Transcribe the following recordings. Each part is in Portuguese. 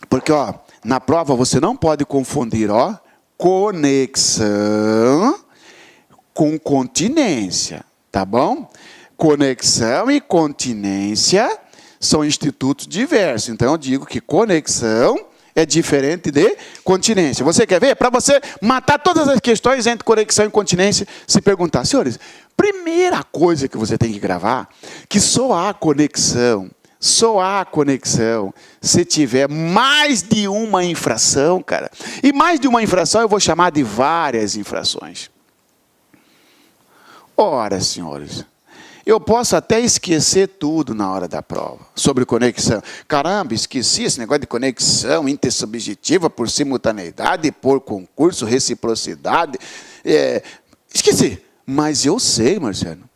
Porque, ó, na prova você não pode confundir, ó, conexão com continência, tá bom? Conexão e continência são institutos diversos. Então, eu digo que conexão é diferente de continência. Você quer ver? Para você matar todas as questões entre conexão e continência, se perguntar, senhores, primeira coisa que você tem que gravar, que só há conexão se tiver mais de uma infração, cara. E mais de uma infração eu vou chamar de várias infrações. Ora, senhores, eu posso até esquecer tudo na hora da prova, sobre conexão. Caramba, esqueci esse negócio de conexão intersubjetiva por simultaneidade, por concurso, reciprocidade. Esqueci. Mas eu sei, Marciano.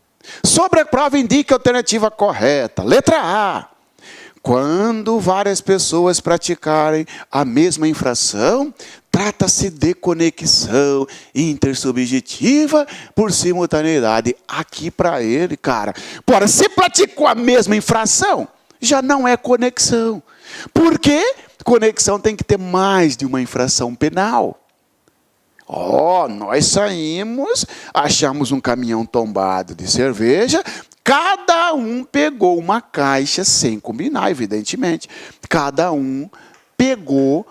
Sobre a prova, indique a alternativa correta. Letra A. Quando várias pessoas praticarem a mesma infração, trata-se de conexão intersubjetiva por simultaneidade. Aqui para ele, cara. Porra, se praticou a mesma infração, já não é conexão. Por quê? Conexão tem que ter mais de uma infração penal. Ó, nós saímos, achamos um caminhão tombado de cerveja, cada um pegou uma caixa sem combinar, evidentemente. Cada um pegou,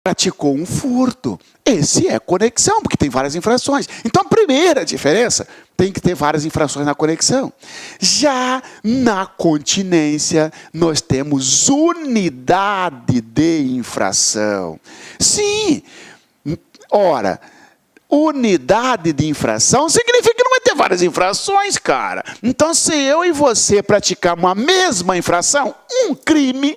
praticou um furto. Esse é conexão, porque tem várias infrações. Então, a primeira diferença, tem que ter várias infrações na conexão. Já na continência, nós temos unidade de infração. Sim, ora, unidade de infração significa que não vai ter várias infrações, cara. Então, se eu e você praticarmos a mesma infração, um crime,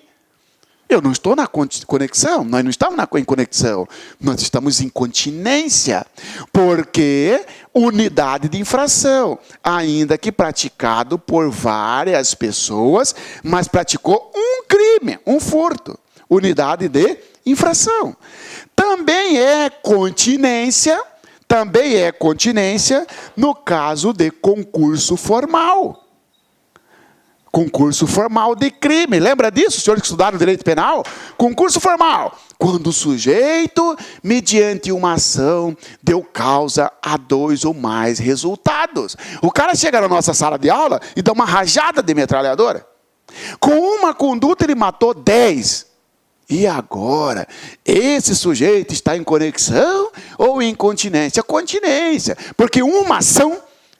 eu não estou na conexão, nós não estamos em conexão, nós estamos em continência, porque unidade de infração, ainda que praticado por várias pessoas, mas praticou um crime, um furto, unidade de infração. Também é continência no caso de concurso formal. Concurso formal de crime. Lembra disso, senhores que estudaram direito penal? Concurso formal. Quando o sujeito, mediante uma ação, deu causa a 2 ou mais resultados. O cara chega na nossa sala de aula e dá uma rajada de metralhadora. Com uma conduta ele matou 10. E agora, esse sujeito está em conexão ou em continência? Continência, porque uma ação,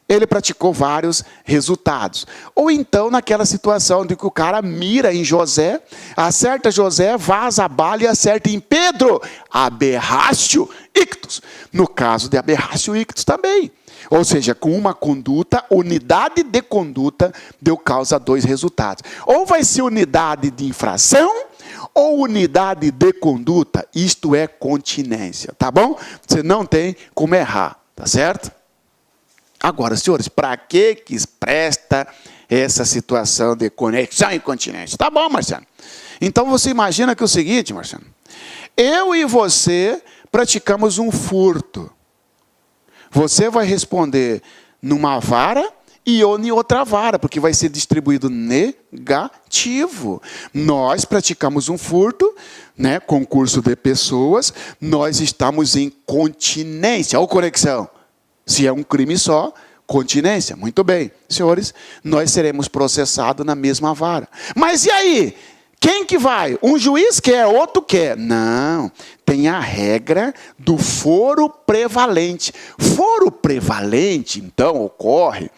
ele praticou vários resultados. Ou então, naquela situação de que o cara mira em José, acerta José, vaza a bala e acerta em Pedro, aberrácio ictus. No caso de aberrácio ictus também. Ou seja, com uma conduta, unidade de conduta, deu causa a 2 resultados. Ou vai ser unidade de infração, ou unidade de conduta, isto é continência, tá bom? Você não tem como errar, tá certo? Agora, senhores, para que presta essa situação de conexão e continência? Tá bom, Marciano. Então, você imagina que é o seguinte, Marciano. Eu e você praticamos um furto. Você vai responder numa vara e eu em outra vara, porque vai ser distribuído negativo. Nós praticamos um furto, né, concurso de pessoas, nós estamos em continência, ou conexão. Se é um crime só, continência. Muito bem, senhores, nós seremos processados na mesma vara. Mas e aí? Quem que vai? Um juiz quer, outro quer. Não, tem a regra do foro prevalente. Foro prevalente, então, ocorre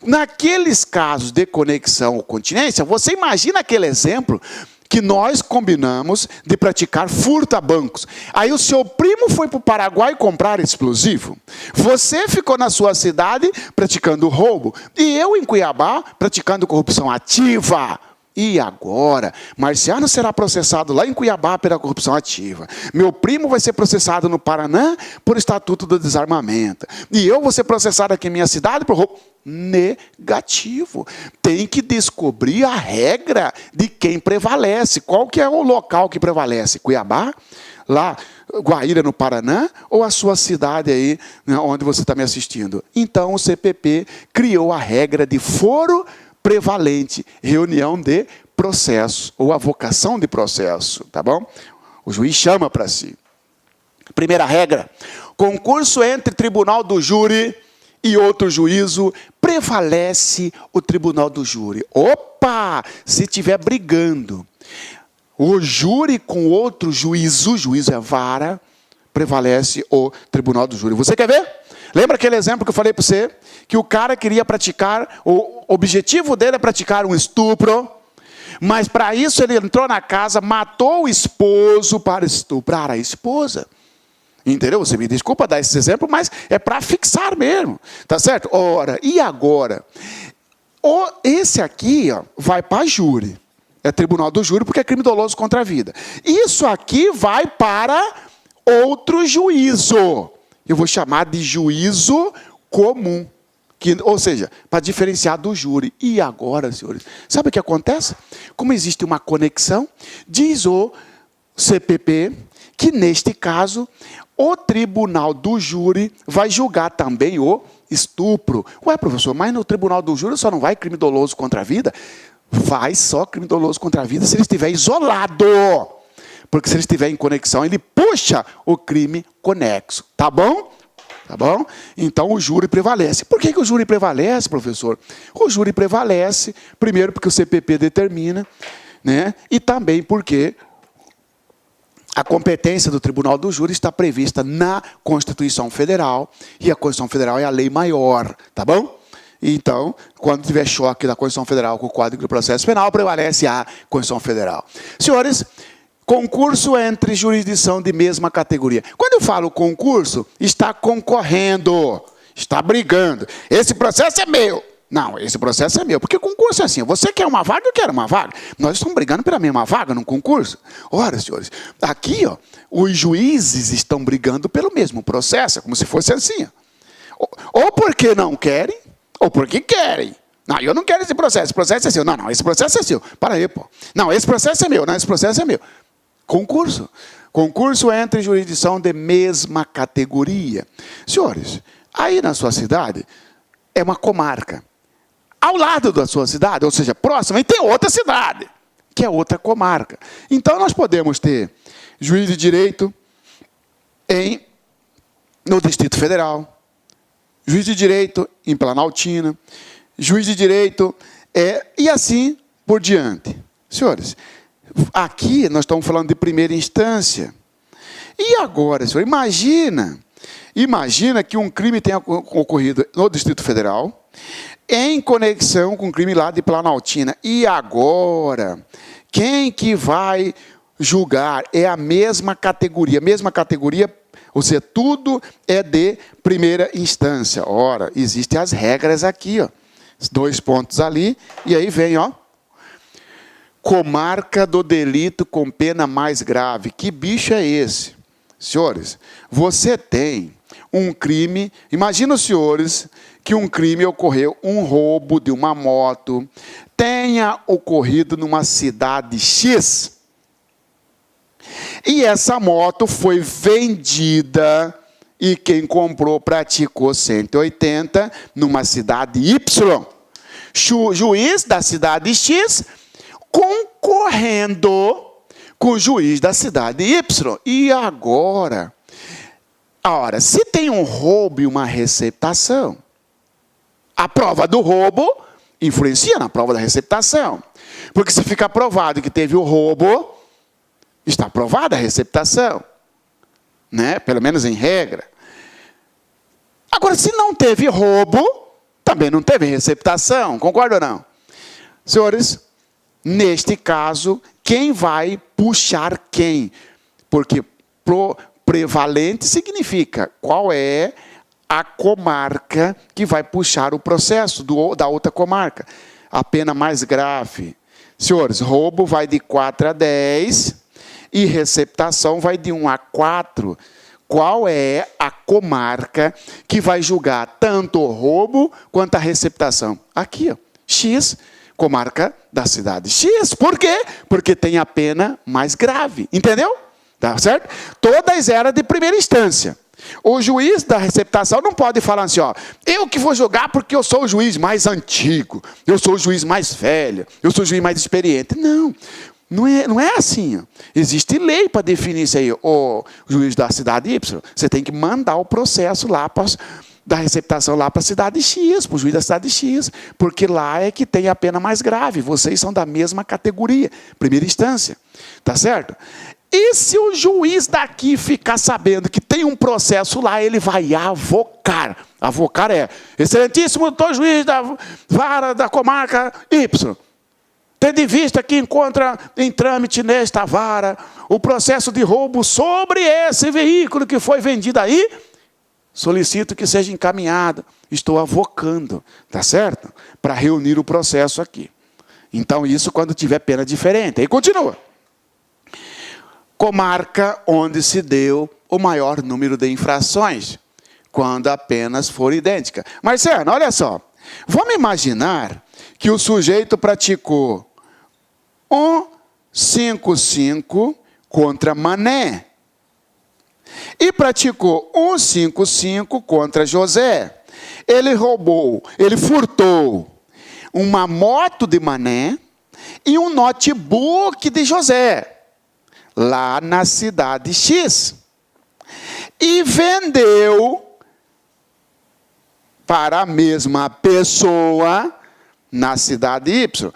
naqueles casos de conexão ou continência. Você imagina aquele exemplo que nós combinamos de praticar furto a bancos. Aí o seu primo foi para o Paraguai comprar explosivo. Você ficou na sua cidade praticando roubo. E eu em Cuiabá praticando corrupção ativa. E agora, Marciano será processado lá em Cuiabá pela corrupção ativa. Meu primo vai ser processado no Paraná por Estatuto do Desarmamento. E eu vou ser processado aqui em minha cidade por roubo negativo. Tem que descobrir a regra de quem prevalece. Qual que é o local que prevalece? Cuiabá? Lá, Guaíra, no Paraná? Ou a sua cidade aí, né, onde você está me assistindo? Então, o CPP criou a regra de foro prevalente, reunião de processo, ou avocação de processo, tá bom? O juiz chama para si. Primeira regra: concurso entre tribunal do júri e outro juízo, prevalece o tribunal do júri. Opa! Se estiver brigando o júri com outro juízo é a vara, prevalece o tribunal do júri. Você quer ver? Lembra aquele exemplo que eu falei para você? Que o cara queria praticar, o objetivo dele é praticar um estupro, mas para isso ele entrou na casa, matou o esposo para estuprar a esposa. Entendeu? Você me desculpa dar esse exemplo, mas é para fixar mesmo. Tá certo? Ora, e agora? Esse aqui vai para júri. É tribunal do júri porque é crime doloso contra a vida. Isso aqui vai para outro juízo. Eu vou chamar de juízo comum. Ou seja, para diferenciar do júri. E agora, senhores, sabe o que acontece? Como existe uma conexão, diz o CPP que, neste caso, o tribunal do júri vai julgar também o estupro. Ué, professor, mas no tribunal do júri só não vai crime doloso contra a vida? Vai só crime doloso contra a vida se ele estiver isolado. Porque se ele estiver em conexão, ele puxa o crime conexo. Tá bom? Tá bom? Então o júri prevalece. Por que o júri prevalece, professor? O júri prevalece, primeiro, porque o CPP determina, né? E também porque a competência do tribunal do júri está prevista na Constituição Federal, e a Constituição Federal é a lei maior, tá bom? Então, quando tiver choque da Constituição Federal com o Código de Processo Penal, prevalece a Constituição Federal. Senhores, concurso entre jurisdição de mesma categoria. Quando eu falo concurso, está concorrendo, está brigando. Esse processo é meu. Não, esse processo é meu, porque concurso é assim, você quer uma vaga, eu quero uma vaga. Nós estamos brigando pela mesma vaga num concurso. Ora, senhores, aqui, os juízes estão brigando pelo mesmo processo, como se fosse assim. Ou porque não querem, ou porque querem. Não, eu não quero esse processo é seu. Não, esse processo é seu. Para aí, pô. Não, esse processo é meu, não, esse processo é meu. Concurso. Concurso entre jurisdição de mesma categoria. Senhores, aí na sua cidade é uma comarca. Ao lado da sua cidade, ou seja, próxima, e tem outra cidade, que é outra comarca. Então, nós podemos ter juiz de direito no Distrito Federal, juiz de direito em Planaltina, juiz de direito, e assim por diante. Senhores, aqui nós estamos falando de primeira instância. E agora, senhor, imagina que um crime tenha ocorrido no Distrito Federal, em conexão com o crime lá de Planaltina. E agora, quem que vai julgar? É a mesma categoria, ou seja, tudo é de primeira instância. Ora, existem as regras aqui, ó. 2 pontos ali, e aí vem, ó. Comarca do delito com pena mais grave. Que bicho é esse? Senhores, você tem um crime, imagina os senhores que um crime ocorreu, um roubo de uma moto, tenha ocorrido numa cidade X, e essa moto foi vendida, e quem comprou praticou 180 numa cidade Y. Juiz da cidade X concorrendo com o juiz da cidade Y. E agora? Ora, se tem um roubo e uma receptação, a prova do roubo influencia na prova da receptação. Porque se fica provado que teve o roubo, está provada a receptação. Né? Pelo menos em regra. Agora, se não teve roubo, também não teve receptação. Concorda ou não? Senhores, neste caso, quem vai puxar quem? Porque prevalente significa qual é a comarca que vai puxar o processo da outra comarca. A pena mais grave. Senhores, roubo vai de 4 a 10 e receptação vai de 1 a 4. Qual é a comarca que vai julgar tanto o roubo quanto a receptação? Aqui, ó, X, comarca da cidade X. Por quê? Porque tem a pena mais grave. Entendeu? Tá certo? Todas eram de primeira instância. O juiz da receptação não pode falar assim, ó, eu que vou julgar porque eu sou o juiz mais antigo, eu sou o juiz mais velho, eu sou o juiz mais experiente. Não. Não é assim. Existe lei para definir isso aí. O juiz da cidade Y, você tem que mandar o processo lá da receptação lá para a cidade X, para o juiz da cidade X, porque lá é que tem a pena mais grave. Vocês são da mesma categoria, primeira instância. Tá certo? E se o juiz daqui ficar sabendo que tem um processo lá, ele vai avocar. Avocar é, excelentíssimo doutor juiz da vara da comarca Y, tendo em vista que encontra em trâmite nesta vara o processo de roubo sobre esse veículo que foi vendido aí, solicito que seja encaminhado. Estou avocando, tá certo? Para reunir o processo aqui. Então, isso quando tiver pena diferente. Aí continua. Comarca onde se deu o maior número de infrações, quando apenas for idêntica. Marciano, olha só. Vamos imaginar que o sujeito praticou 155 contra Mané. E praticou 155 contra José. Ele furtou uma moto de Mané e um notebook de José, lá na cidade X. E vendeu para a mesma pessoa na cidade Y.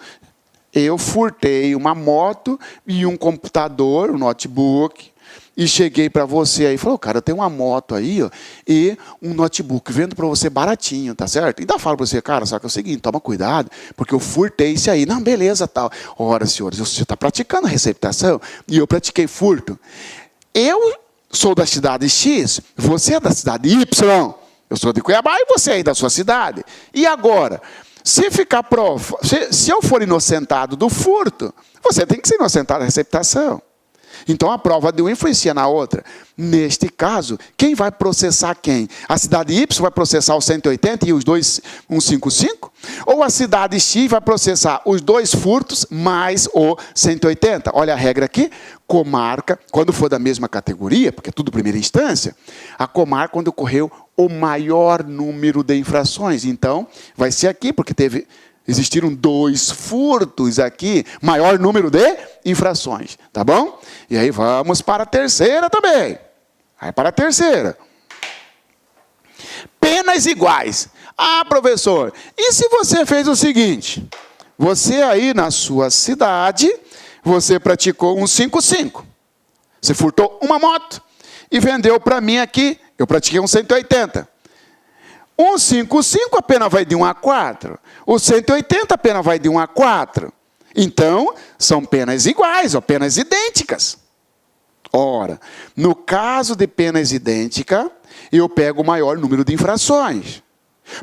Eu furtei uma moto e um computador, um notebook, e cheguei para você aí e falei, cara, eu tenho uma moto aí, ó, e um notebook, vendo para você baratinho, tá certo? Então eu falo para você, cara, só que é o seguinte, toma cuidado, porque eu furtei isso aí. Não, beleza, tal. Ora, senhores, você está praticando a receptação e eu pratiquei furto. Eu sou da cidade X, você é da cidade Y, eu sou de Cuiabá e você é aí da sua cidade. E agora? Se ficar prova, se eu for inocentado do furto, você tem que ser inocentado da receptação. Então, a prova de uma influencia na outra. Neste caso, quem vai processar quem? A cidade Y vai processar os 180 e os dois 155? Ou a cidade X vai processar os dois furtos mais o 180? Olha a regra aqui. Comarca, quando for da mesma categoria, porque é tudo primeira instância, a comarca quando ocorreu o maior número de infrações. Então, vai ser aqui, porque existiram 2 furtos aqui, maior número de infrações, tá bom? E aí vamos para a terceira também. Aí para a terceira. Penas iguais. Ah, professor, e se você fez o seguinte? Você aí na sua cidade, você praticou 155. Você furtou uma moto e vendeu para mim aqui, eu pratiquei 180. 155 a pena vai de 1 a 4. O 180 a pena vai de 1 a 4. Então, são penas iguais, ou penas idênticas. Ora, no caso de penas idênticas, eu pego o maior número de infrações.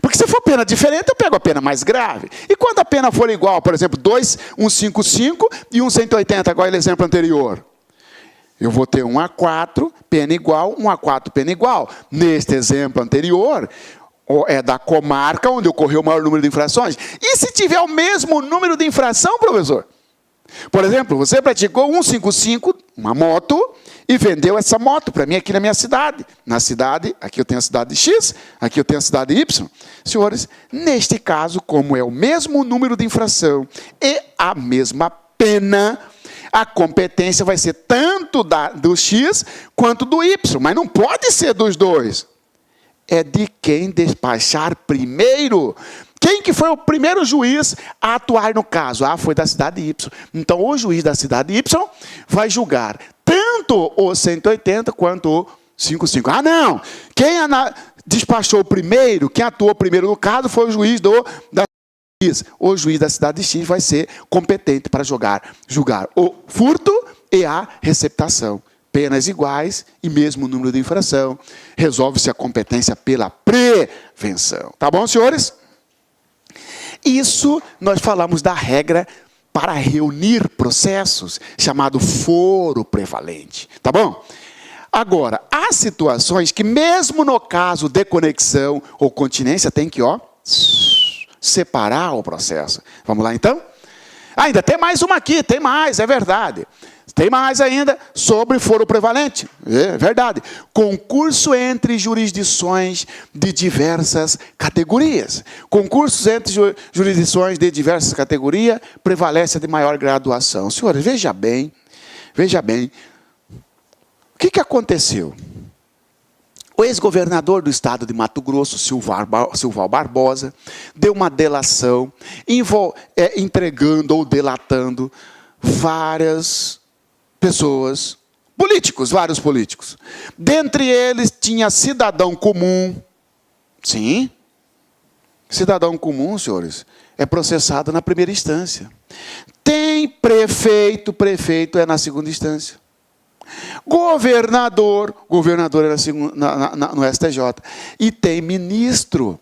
Porque se for pena diferente, eu pego a pena mais grave. E quando a pena for igual, por exemplo, 2, 155 e 180, igual ao exemplo anterior. Eu vou ter 1 a 4, pena igual, 1 a 4, pena igual. Neste exemplo anterior, é da comarca onde ocorreu o maior número de infrações. E se tiver o mesmo número de infração, professor? Por exemplo, você praticou 155, uma moto, e vendeu essa moto para mim aqui na minha cidade. Na cidade, aqui eu tenho a cidade X, aqui eu tenho a cidade Y. Senhores, neste caso, como é o mesmo número de infração e a mesma pena, a competência vai ser tanto do X quanto do Y, mas não pode ser dos dois. É de quem despachar primeiro. Quem que foi o primeiro juiz a atuar no caso? Ah, foi da cidade Y. Então, o juiz da cidade Y vai julgar tanto o 180 quanto o 55. Ah, não! Quem despachou primeiro, quem atuou primeiro no caso, foi o juiz da X. O juiz da cidade X vai ser competente para julgar o furto e a receptação. Penas iguais e mesmo número de infração. Resolve-se a competência pela prevenção. Tá bom, senhores? Isso nós falamos da regra para reunir processos, chamado foro prevalente. Tá bom? Agora, há situações que mesmo no caso de conexão ou continência, tem que separar o processo. Vamos lá, então? Ainda tem mais uma aqui, tem mais, é verdade. Tem mais ainda sobre foro prevalente. É verdade. Concurso entre jurisdições de diversas categorias. Concursos entre jurisdições de diversas categorias prevalece a de maior graduação. Senhores, veja bem. O que aconteceu? O ex-governador do estado de Mato Grosso, Silval Barbosa, deu uma delação, entregando ou delatando várias pessoas, vários políticos. Dentre eles tinha cidadão comum. Sim, cidadão comum, senhores, é processado na primeira instância. Tem prefeito é na segunda instância. Governador é no STJ. E tem ministro.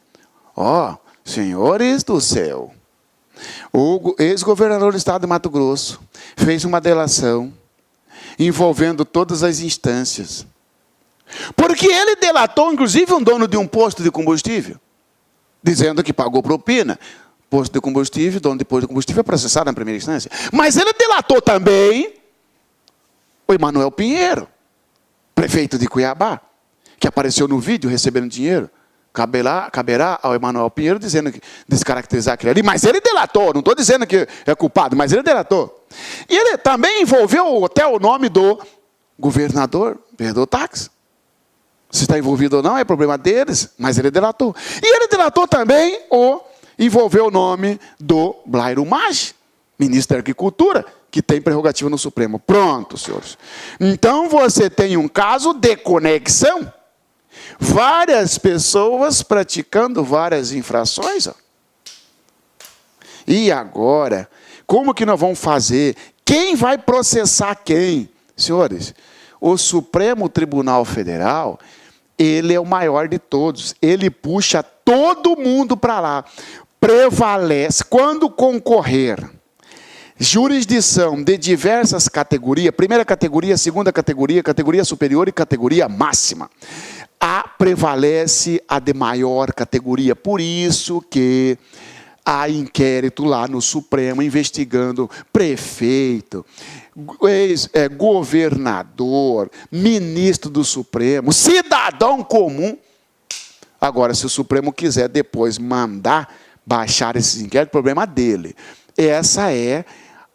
Senhores do céu. O ex-governador do estado de Mato Grosso fez uma delação envolvendo todas as instâncias. Porque ele delatou, inclusive, um dono de um posto de combustível, dizendo que pagou propina. Posto de combustível, dono de posto de combustível é processado na primeira instância. Mas ele delatou também o Emanuel Pinheiro, prefeito de Cuiabá, que apareceu no vídeo recebendo dinheiro. Caberá ao Emanuel Pinheiro dizendo que descaracterizar aquele ali. Mas ele delatou, não estou dizendo que é culpado, mas ele delatou. E ele também envolveu até o nome do governador Perdotax. Se está envolvido ou não, é problema deles, mas ele delatou. E ele delatou também envolveu o nome do Blairo Maggi, ministro da Agricultura, que tem prerrogativa no Supremo. Pronto, senhores. Então, você tem um caso de conexão. Várias pessoas praticando várias infrações. E agora, como que nós vamos fazer? Quem vai processar quem? Senhores, o Supremo Tribunal Federal, ele é o maior de todos. Ele puxa todo mundo para lá. Prevalece, quando concorrer jurisdição de diversas categorias, primeira categoria, segunda categoria, categoria superior e categoria máxima, prevalece a de maior categoria. Por isso que há inquérito lá no Supremo investigando prefeito, governador, ministro do Supremo, cidadão comum. Agora, se o Supremo quiser depois mandar baixar esses inquéritos, problema dele. Essa é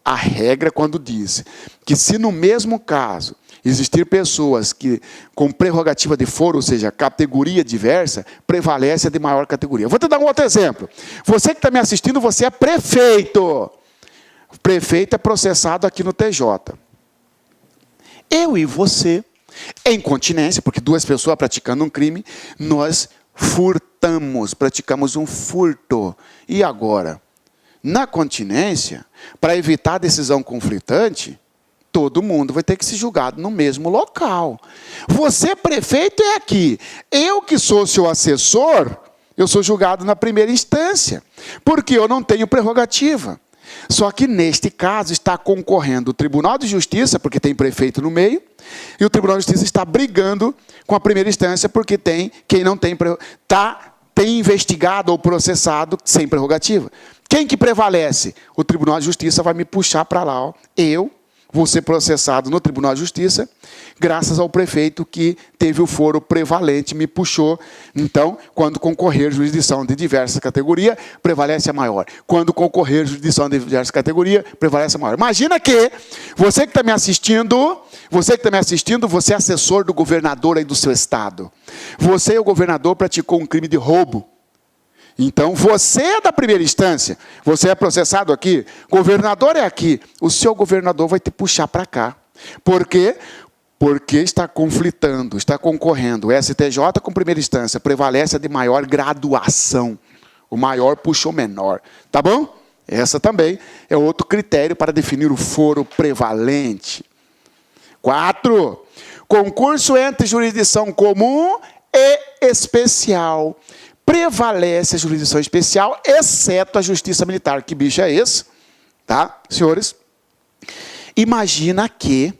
a regra quando diz que se no mesmo caso existir pessoas que com prerrogativa de foro, ou seja, categoria diversa, prevalece a de maior categoria. Vou te dar um outro exemplo. Você que está me assistindo, você é prefeito. O prefeito é processado aqui no TJ. Eu e você, em continência, porque duas pessoas praticando um crime, nós praticamos um furto. E agora? Na continência, para evitar a decisão conflitante, todo mundo vai ter que ser julgado no mesmo local. Você, prefeito, é aqui. Eu, que sou seu assessor, eu sou julgado na primeira instância, porque eu não tenho prerrogativa. Só que, neste caso, está concorrendo o Tribunal de Justiça, porque tem prefeito no meio, e o Tribunal de Justiça está brigando com a primeira instância, porque quem não tem tem investigado ou processado sem prerrogativa. Quem que prevalece? O Tribunal de Justiça vai me puxar para lá. Eu vou ser processado no Tribunal de Justiça, graças ao prefeito que teve o foro prevalente, me puxou. Então, quando concorrer jurisdição de diversas categorias, prevalece a maior. Quando concorrer jurisdição de diversas categorias, prevalece a maior. Imagina que você que está me assistindo, você é assessor do governador aí do seu estado. Você e o governador praticou um crime de roubo. Então, você é da primeira instância, você é processado aqui, governador é aqui, o seu governador vai te puxar para cá. Por quê? Porque está conflitando, está concorrendo. O STJ com primeira instância prevalece a de maior graduação. O maior puxa o menor. Tá bom? Essa também é outro critério para definir o foro prevalente. 4. Concurso entre jurisdição comum e especial. Prevalece a jurisdição especial, exceto a justiça militar. Que bicho é esse? Tá, senhores? Imagina que,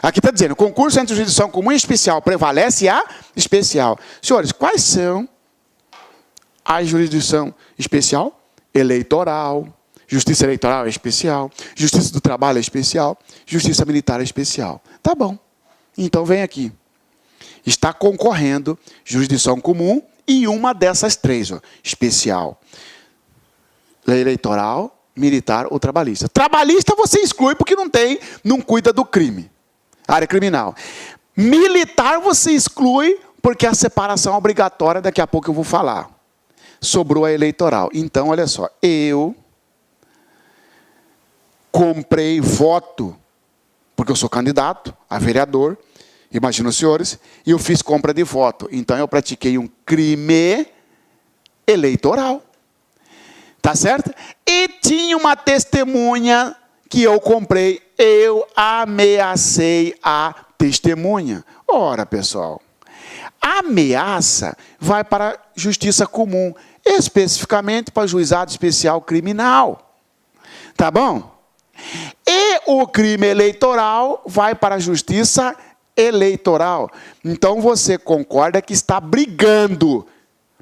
aqui está dizendo, concurso entre jurisdição comum e especial, prevalece a especial. Senhores, quais são a jurisdição especial? Eleitoral, Justiça eleitoral é especial, justiça do trabalho é especial, justiça militar é especial. Tá bom. Então vem aqui. Está concorrendo jurisdição comum e uma dessas três, ó, especial. Lei eleitoral, militar ou trabalhista. Trabalhista você exclui porque não cuida do crime. Área criminal. Militar você exclui porque a separação é obrigatória, daqui a pouco eu vou falar. Sobrou a eleitoral. Então, olha só, eu comprei voto, porque eu sou candidato a vereador, imagina os senhores, e eu fiz compra de voto. Então, eu pratiquei um crime eleitoral. Tá certo? E tinha uma testemunha que eu comprei, eu ameacei a testemunha. Ora, pessoal, a ameaça vai para a justiça comum, especificamente para o juizado especial criminal. Tá bom? E o crime eleitoral vai para a justiça eleitoral. Então, você concorda que está brigando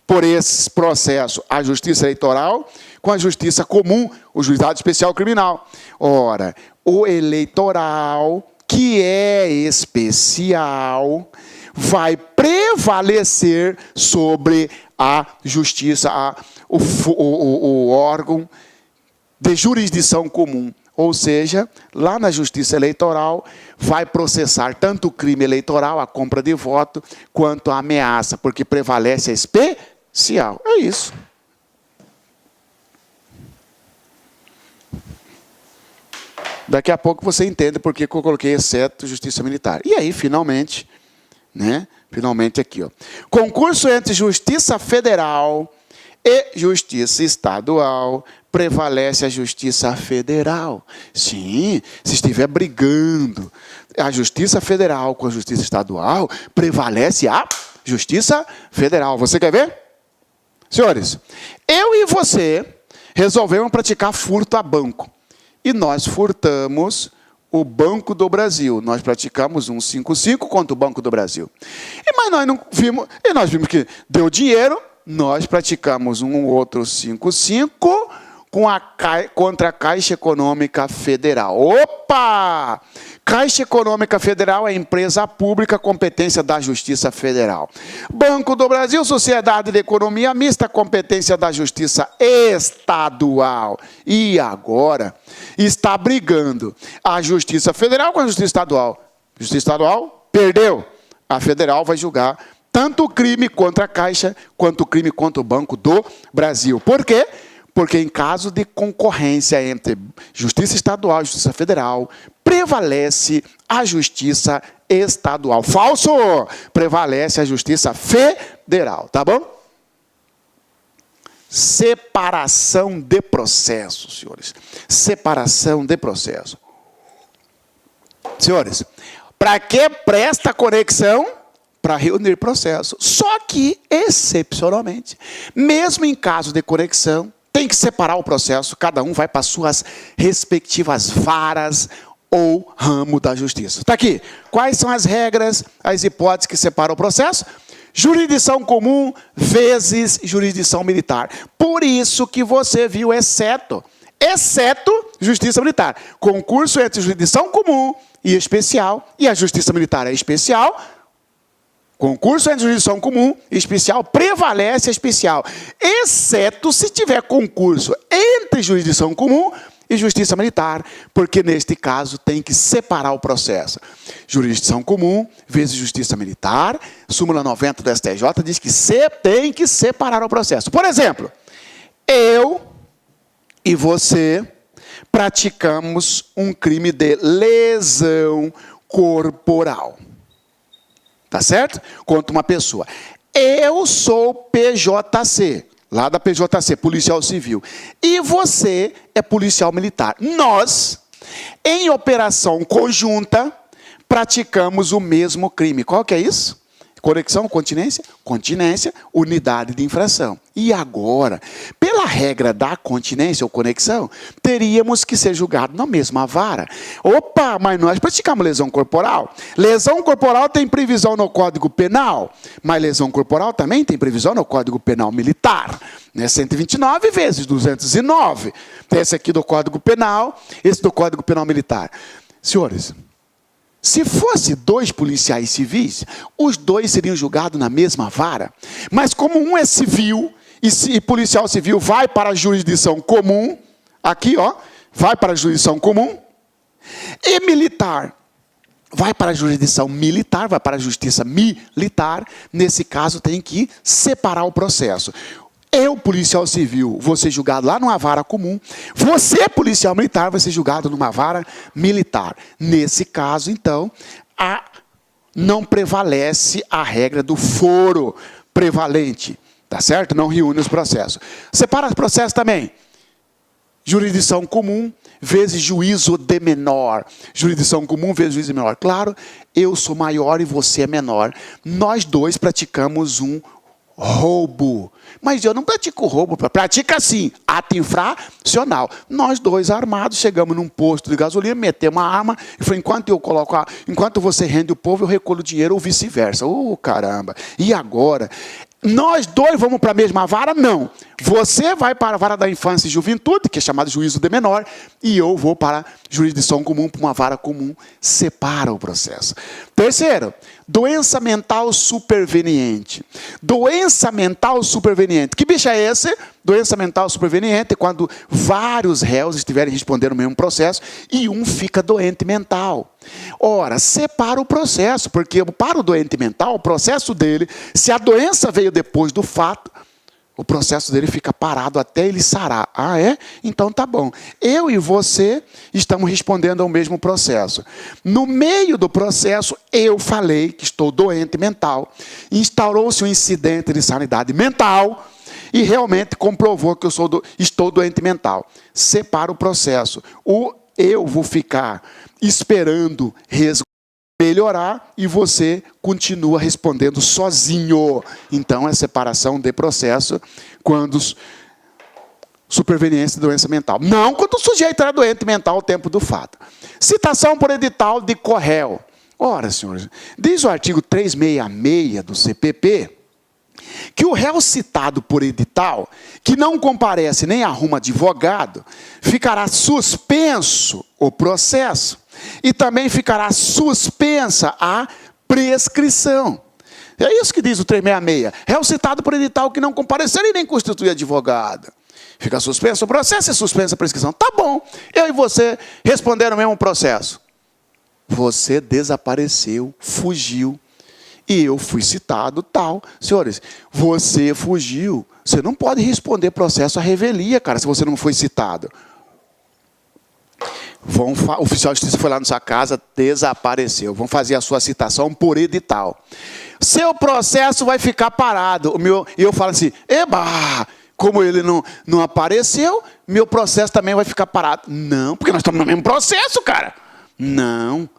por esse processo a justiça eleitoral com a justiça comum, o juizado especial criminal. Ora, o eleitoral, que é especial, vai prevalecer sobre a justiça, o órgão de jurisdição comum. Ou seja, lá na justiça eleitoral, vai processar tanto o crime eleitoral, a compra de voto, quanto a ameaça, porque prevalece a especial. É isso. Daqui a pouco você entende por que eu coloquei exceto justiça militar. E aí, finalmente, né? Finalmente aqui, ó. Concurso entre justiça federal e justiça estadual, prevalece a justiça federal. Sim, se estiver brigando a justiça federal com a justiça estadual, prevalece a justiça federal. Você quer ver? Senhores, eu e você resolvemos praticar furto a banco. E nós furtamos o Banco do Brasil. Nós praticamos um 155 contra o Banco do Brasil. Mas nós vimos que deu dinheiro, nós praticamos um outro 155 contra a Caixa Econômica Federal. Opa! Caixa Econômica Federal é empresa pública, competência da Justiça Federal. Banco do Brasil, Sociedade de Economia Mista, competência da Justiça Estadual. E agora está brigando a Justiça Federal com a Justiça Estadual. Justiça Estadual perdeu. A Federal vai julgar tanto o crime contra a Caixa, quanto o crime contra o Banco do Brasil. Por quê? Porque em caso de concorrência entre Justiça Estadual e Justiça Federal, prevalece a Justiça Estadual. Falso! Prevalece a Justiça Federal, tá bom? Separação de processo, senhores. Separação de processo. Senhores, para que presta a conexão? Para reunir processo. Só que, excepcionalmente, mesmo em caso de conexão, tem que separar o processo, cada um vai para suas respectivas varas ou ramo da justiça. Está aqui. Quais são as regras, as hipóteses que separam o processo? Jurisdição comum vezes jurisdição militar. Por isso que você viu exceto justiça militar. Concurso entre jurisdição comum e especial, e a justiça militar é especial. Concurso entre jurisdição comum e especial, prevalece a especial, exceto se tiver concurso entre jurisdição comum e justiça militar, porque neste caso tem que separar o processo. Jurisdição comum vezes justiça militar, súmula 90 do STJ diz que tem que separar o processo. Por exemplo, eu e você praticamos um crime de lesão corporal. Tá certo? Contra uma pessoa. Eu sou PJC, lá da PJC, policial civil. E você é policial militar. Nós, em operação conjunta, praticamos o mesmo crime. Qual que é isso? Conexão, continência, continência, unidade de infração. E agora, pela regra da continência ou conexão, teríamos que ser julgados na mesma vara. Opa, mas nós praticamos lesão corporal. Lesão corporal tem previsão no Código Penal, mas lesão corporal também tem previsão no Código Penal Militar. 129 vezes 209. Esse aqui do Código Penal, esse do Código Penal Militar. Senhores, se fosse 2 policiais civis, os 2 seriam julgados na mesma vara. Mas como um é civil, e policial civil vai para a jurisdição comum, aqui, ó, vai para a jurisdição comum, e militar vai para a jurisdição militar, vai para a justiça militar, nesse caso tem que separar o processo. Eu, policial civil, vou ser julgado lá numa vara comum. Você, policial militar, vai ser julgado numa vara militar. Nesse caso, então, não prevalece a regra do foro prevalente. Tá certo? Não reúne os processos. Separa os processos também. Jurisdição comum vezes juízo de menor. Jurisdição comum vezes juízo de menor. Claro, eu sou maior e você é menor. Nós 2 praticamos um roubo. Mas eu não pratico roubo. Pratica sim, ato infracional. Nós 2 armados chegamos num posto de gasolina, metemos uma arma e foi enquanto você rende o povo, eu recolho o dinheiro ou vice-versa. Caramba. E agora? Nós 2 vamos para a mesma vara? Não. Você vai para a vara da infância e juventude, que é chamado juízo de menor, e eu vou para a jurisdição comum, para uma vara comum. Separa o processo. Terceiro, doença mental superveniente. Doença mental superveniente. Que bicho é esse? Doença mental superveniente é quando vários réus estiverem respondendo o mesmo processo e um fica doente mental. Ora, separa o processo, porque para o doente mental, o processo dele, se a doença veio depois do fato, o processo dele fica parado até ele sarar. Ah, é? Então tá bom. Eu e você estamos respondendo ao mesmo processo. No meio do processo, eu falei que estou doente mental. Instaurou-se um incidente de sanidade mental e realmente comprovou que eu estou doente mental. Separa o processo. Eu vou ficar esperando melhorar e você continua respondendo sozinho. Então, é separação de processo quando superveniência de doença mental. Não quando o sujeito era doente mental ao tempo do fato. Citação por edital de Corréu. Ora, senhores, diz o artigo 366 do CPP que o réu citado por edital, que não comparece nem arruma advogado, ficará suspenso o processo e também ficará suspensa a prescrição. É isso que diz o 366. Réu citado por edital que não comparecer e nem constitui advogado. Fica suspenso o processo e suspensa a prescrição. Tá bom, eu e você responderam o mesmo processo. Você desapareceu, fugiu. E eu fui citado, tal. Senhores, você fugiu. Você não pode responder processo à revelia, cara, se você não foi citado. O oficial de justiça foi lá na sua casa, desapareceu. Vão fazer a sua citação por edital. Seu processo vai ficar parado. E eu falo assim, eba, como ele não apareceu, meu processo também vai ficar parado. Não, porque nós estamos no mesmo processo, cara. Não.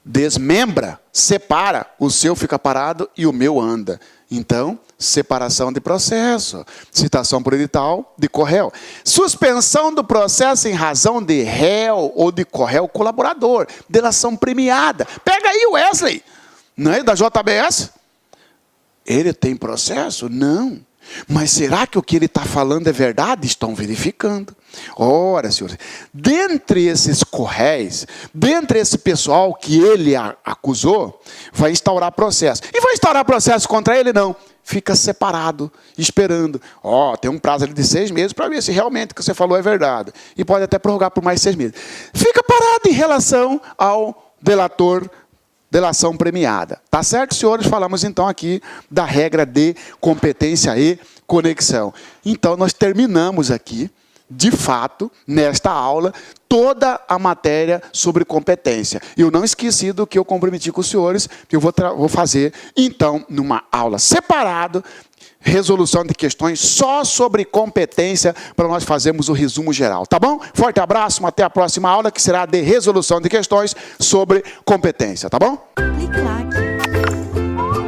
Desmembra, separa, o seu fica parado e o meu anda. Então, separação de processo, citação por edital de corréu. Suspensão do processo em razão de réu ou de corréu colaborador, delação premiada. Pega aí o Wesley, não é da JBS? Ele tem processo? Não. Mas será que o que ele está falando é verdade? Estão verificando. Ora, senhores, dentre esses corréis, dentre esse pessoal que ele acusou, vai instaurar processo. E vai instaurar processo contra ele? Não. Fica separado, esperando. Tem um prazo ali de 6 meses para ver se realmente o que você falou é verdade. E pode até prorrogar por mais 6 meses. Fica parado em relação ao delator, delação premiada. Tá certo, senhores? Falamos então aqui da regra de competência e conexão. Então, nós terminamos aqui, de fato, nesta aula, toda a matéria sobre competência. Eu não esqueci do que eu comprometi com os senhores, que eu vou fazer, então, numa aula separada, resolução de questões só sobre competência, para nós fazermos o resumo geral, tá bom? Forte abraço, até a próxima aula, que será de resolução de questões sobre competência, tá bom? Clique lá.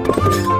Tchau.